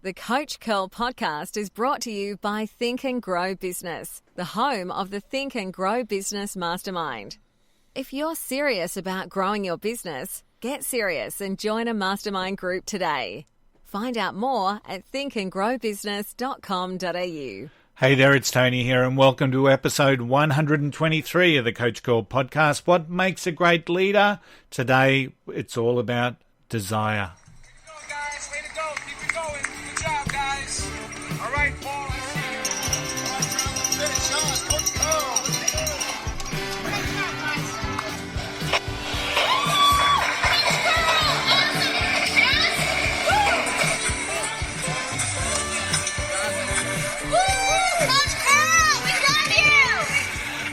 The Coach Curl podcast is brought to you by Think and Grow Business, the home of the Think and Grow Business Mastermind. If you're serious about growing your business, get serious and join a mastermind group today. Find out more at thinkandgrowbusiness.com.au. Hey there, it's Tony here, and welcome to episode 123 of the Coach Curl podcast. What makes a great leader? Today, it's all about desire.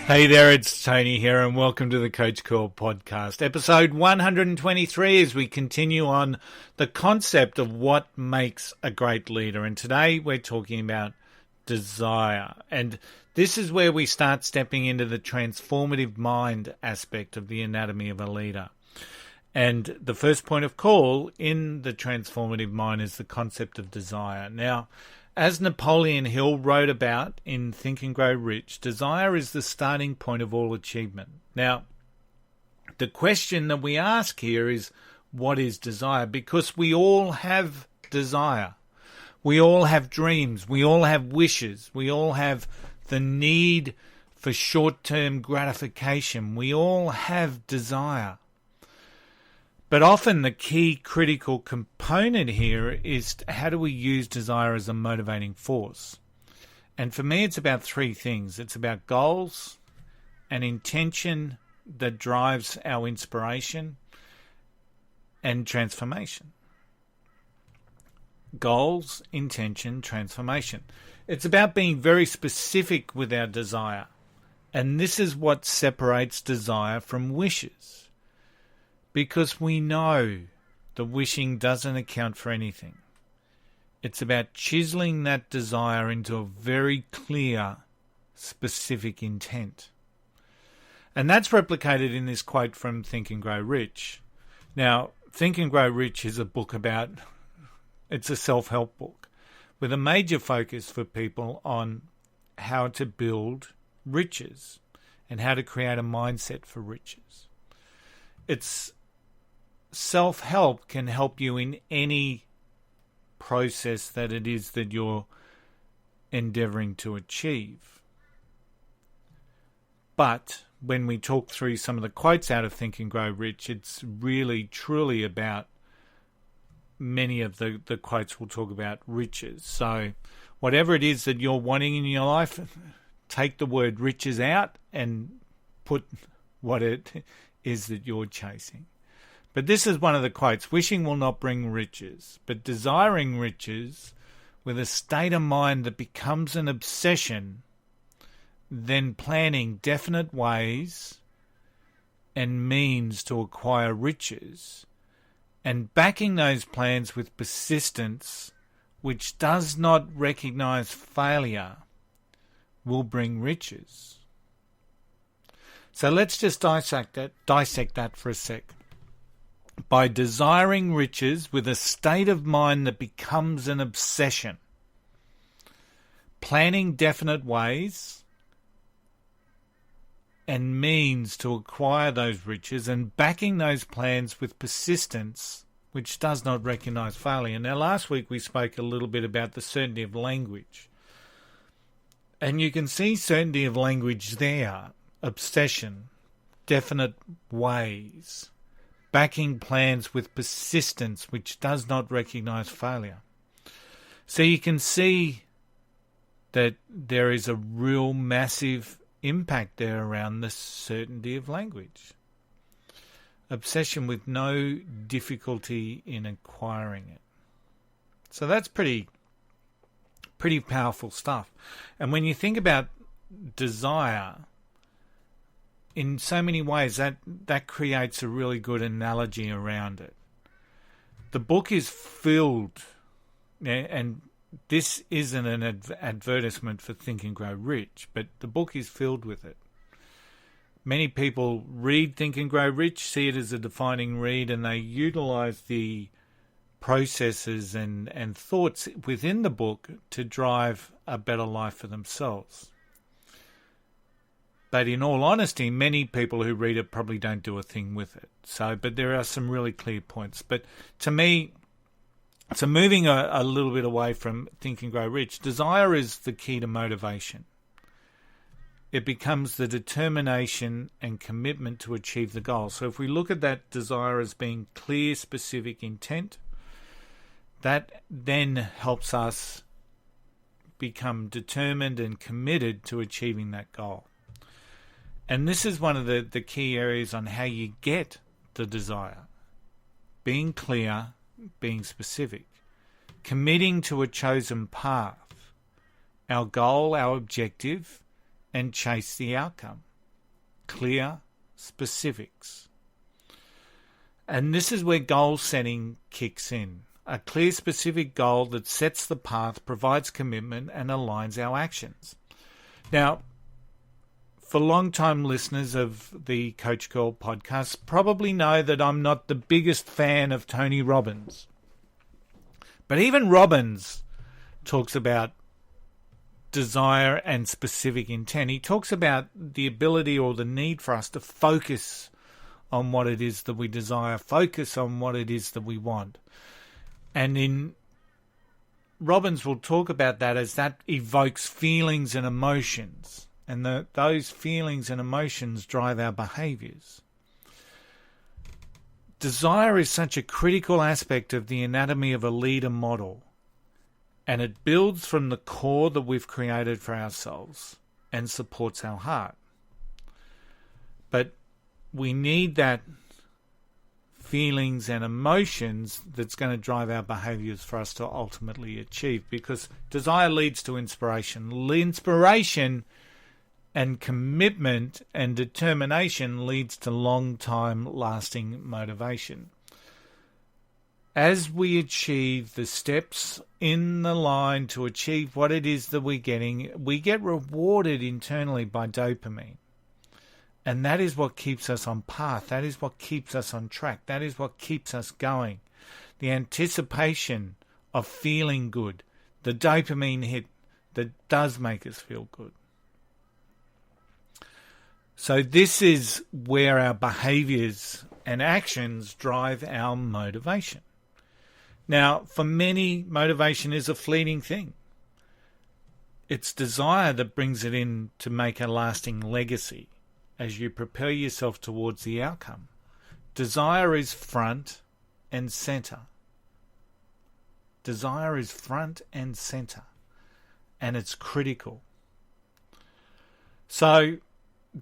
Hey there, it's Tony here, and welcome to the Coach Curl podcast, episode 123, as we continue on the concept of what makes a great leader. And today we're talking about desire. And this is where we start stepping into the transformative mind aspect of the anatomy of a leader. And the first point of call in the transformative mind is the concept of desire. Now, as Napoleon Hill wrote about in Think and Grow Rich, desire is the starting point of all achievement. Now, the question that we ask here is, what is desire? Because we all have desire. We all have dreams. We all have wishes. We all have the need for short-term gratification. We all have desire. But often the key critical component here is how do we use desire as a motivating force? And for me, it's about three things. It's about goals, an intention that drives our inspiration, and transformation. Goals, intention, transformation. It's about being very specific with our desire. And this is what separates desire from wishes. Because we know that wishing doesn't account for anything. It's about chiseling that desire into a very clear, specific intent. And that's replicated in this quote from Think and Grow Rich. Now, Think and Grow Rich is a book about, it's a self-help book with a major focus for people on how to build riches and how to create a mindset for riches. It's self-help can help you in any process that it is that you're endeavoring to achieve. But when we talk through some of the quotes out of Think and Grow Rich, it's really, truly about many of the quotes will talk about riches. So whatever it is that you're wanting in your life, take the word riches out and put what it is that you're chasing. But this is one of the quotes: wishing will not bring riches, but desiring riches with a state of mind that becomes an obsession, then planning definite ways and means to acquire riches, and backing those plans with persistence, which does not recognize failure, will bring riches. So let's just dissect that for a sec. By desiring riches with a state of mind that becomes an obsession, planning definite ways and means to acquire those riches, and backing those plans with persistence, which does not recognize failure. Now, last week we spoke a little bit about the certainty of language. And you can see certainty of language there: obsession, definite ways, backing plans with persistence, which does not recognize failure. So you can see that there is a real massive impact there around the certainty of language. Obsession with no difficulty in acquiring it. So that's pretty powerful stuff. And when you think about desire, in so many ways, that creates a really good analogy around it. The book is filled, and this isn't an advertisement for Think and Grow Rich, but the book is filled with it. Many people read Think and Grow Rich, see it as a defining read, and they utilize the processes and thoughts within the book to drive a better life for themselves. But in all honesty, many people who read it probably don't do a thing with it. But there are some really clear points. But to me, so moving a little bit away from Think and Grow Rich, desire is the key to motivation. It becomes the determination and commitment to achieve the goal. So if we look at that desire as being clear, specific intent, that then helps us become determined and committed to achieving that goal. And this is one of the key areas on how you get the desire. Being clear, being specific, committing to a chosen path, our goal, our objective, and chase the outcome. Clear specifics. And this is where goal setting kicks in. A clear specific goal that sets the path, provides commitment, and aligns our actions. Now, for long-time listeners of the Coach Girl podcast, probably know that I'm not the biggest fan of Tony Robbins. But even Robbins talks about desire and specific intent. He talks about the ability or the need for us to focus on what it is that we desire, focus on what it is that we want. And in Robbins will talk about that as that evokes feelings and emotions. And those feelings and emotions drive our behaviours. Desire is such a critical aspect of the anatomy of a leader model. And it builds from the core that we've created for ourselves and supports our heart. But we need that feelings and emotions that's going to drive our behaviours for us to ultimately achieve, because desire leads to inspiration. Inspiration and commitment and determination leads to long-time lasting motivation. As we achieve the steps in the line to achieve what it is that we're getting, we get rewarded internally by dopamine. And that is what keeps us on path. That is what keeps us on track. That is what keeps us going. The anticipation of feeling good, the dopamine hit that does make us feel good. So this is where our behaviours and actions drive our motivation. Now, for many, motivation is a fleeting thing. It's desire that brings it in to make a lasting legacy as you prepare yourself towards the outcome. Desire is front and centre. Desire is front and centre, and it's critical. So,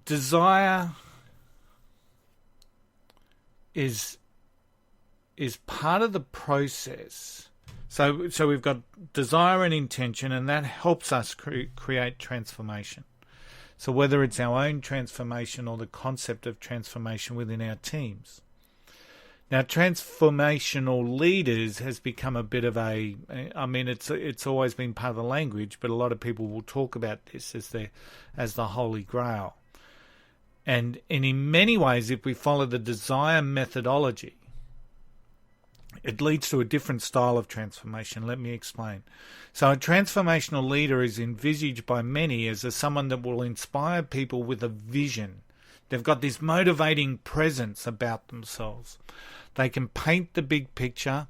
desire is part of the process. So we've got desire and intention, and that helps us create transformation. So whether it's our own transformation or the concept of transformation within our teams. Now, transformational leaders has become a bit of it's always been part of the language, but a lot of people will talk about this as the Holy Grail. And in many ways, if we follow the desire methodology, it leads to a different style of transformation. Let me explain. So a transformational leader is envisaged by many as someone that will inspire people with a vision. They've got this motivating presence about themselves. They can paint the big picture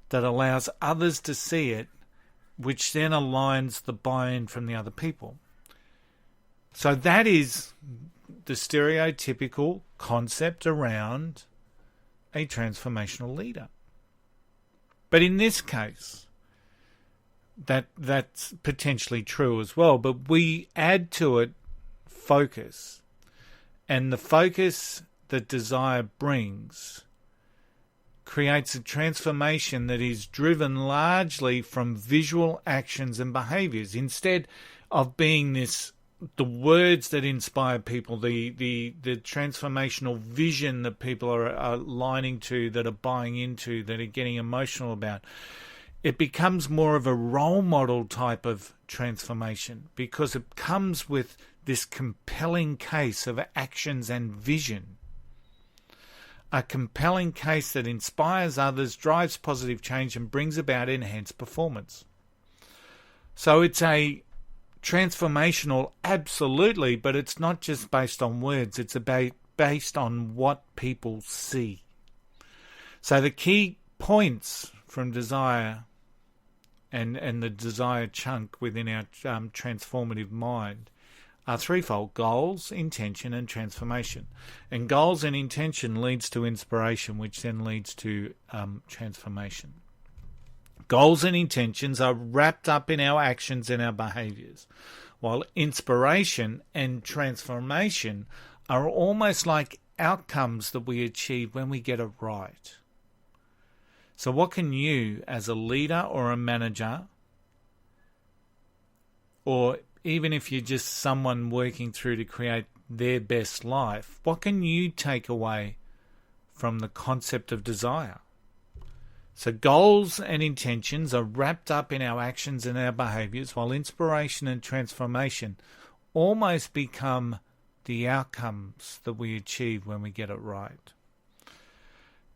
that allows others to see it, which then aligns the buy-in from the other people. So that is the stereotypical concept around a transformational leader. But in this case, that's potentially true as well. But we add to it focus. And the focus that desire brings creates a transformation that is driven largely from visual actions and behaviours, instead of being the words that inspire people, the transformational vision that people are aligning to, that are buying into, that are getting emotional about. It becomes more of a role model type of transformation because it comes with this compelling case of actions and vision. a compelling case that inspires others, drives positive change, and brings about enhanced performance. So it's a transformational, absolutely, but it's not just based on words. It's based on what people see. So the key points from desire and the desire chunk within our transformative mind are threefold: goals, intention, and transformation. And goals and intention leads to inspiration, which then leads to transformation. Goals and intentions are wrapped up in our actions and our behaviours, while inspiration and transformation are almost like outcomes that we achieve when we get it right. So what can you, as a leader or a manager, or even if you're just someone working through to create their best life, what can you take away from the concept of desire? So goals and intentions are wrapped up in our actions and our behaviours, while inspiration and transformation almost become the outcomes that we achieve when we get it right.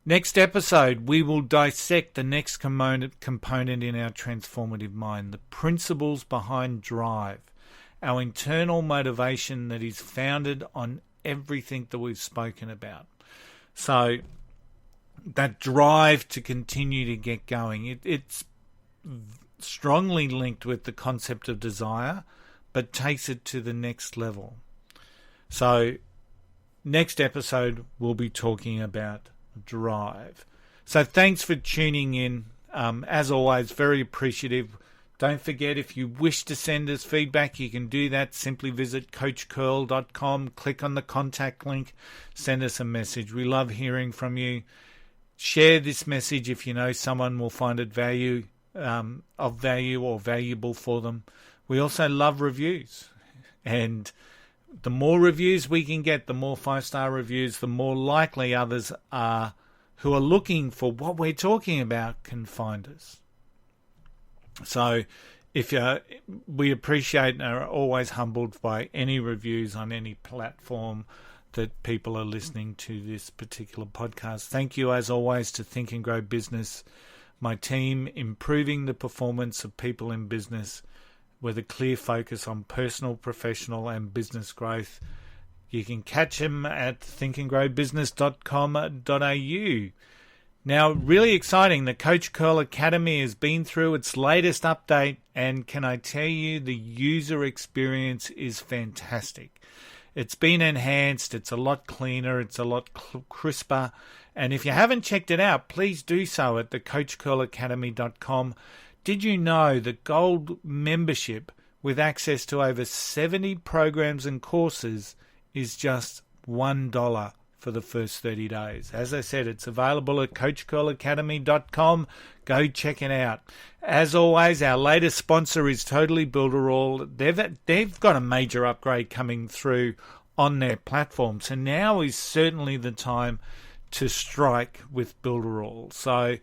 Next episode, we will dissect the next component in our transformative mind, the principles behind drive, our internal motivation that is founded on everything that we've spoken about. So that drive to continue to get going, it's strongly linked with the concept of desire, but takes it to the next level. So next episode, we'll be talking about drive. So thanks for tuning in. As always, very appreciative. Don't forget, if you wish to send us feedback, you can do that. Simply visit coachcurl.com, click on the contact link, send us a message. We love hearing from you. Share this message if you know someone will find it of value or valuable for them. We also love reviews. And the more reviews we can get, the more 5-star reviews, the more likely others are who are looking for what we're talking about can find us. So we appreciate and are always humbled by any reviews on any platform that people are listening to this particular podcast. Thank you, as always, to Think and Grow Business, my team improving the performance of people in business with a clear focus on personal, professional, and business growth. You can catch them at thinkandgrowbusiness.com.au. Now, really exciting, the Coach Curl Academy has been through its latest update, and can I tell you, the user experience is fantastic. It's been enhanced, it's a lot cleaner, it's a lot crisper, and if you haven't checked it out, please do so at thecoachcurlacademy.com. Did you know that gold membership with access to over 70 programs and courses is just $1 for the first 30 days? As I said, it's available at coachcurlacademy.com. Go check it out. As always, our latest sponsor is Totally Builderall. They've got a major upgrade coming through on their platform. So now is certainly the time to strike with Builderall. So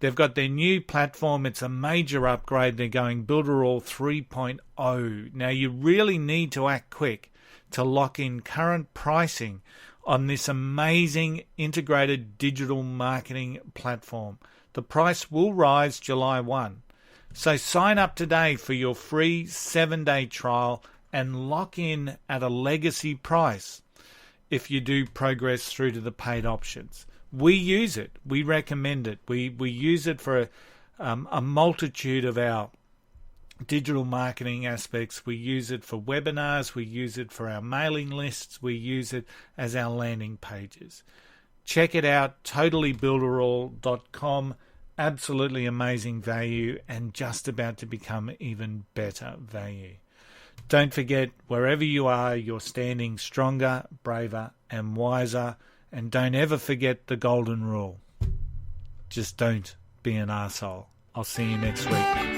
they've got their new platform. It's a major upgrade. They're going Builderall 3.0. Now you really need to act quick to lock in current pricing on this amazing integrated digital marketing platform. The price will rise July 1. So sign up today for your free 7-day trial and lock in at a legacy price if you do progress through to the paid options. We use it. We recommend it. We use it for a multitude of our digital marketing aspects. We use it for webinars. We use it for our mailing lists. We use it as our landing pages. Check it out, totallybuilderall.com. Absolutely amazing value and just about to become even better value. Don't forget, wherever you are, you're standing stronger, braver, and wiser. And don't ever forget the golden rule. Just don't be an arsehole. I'll see you next week.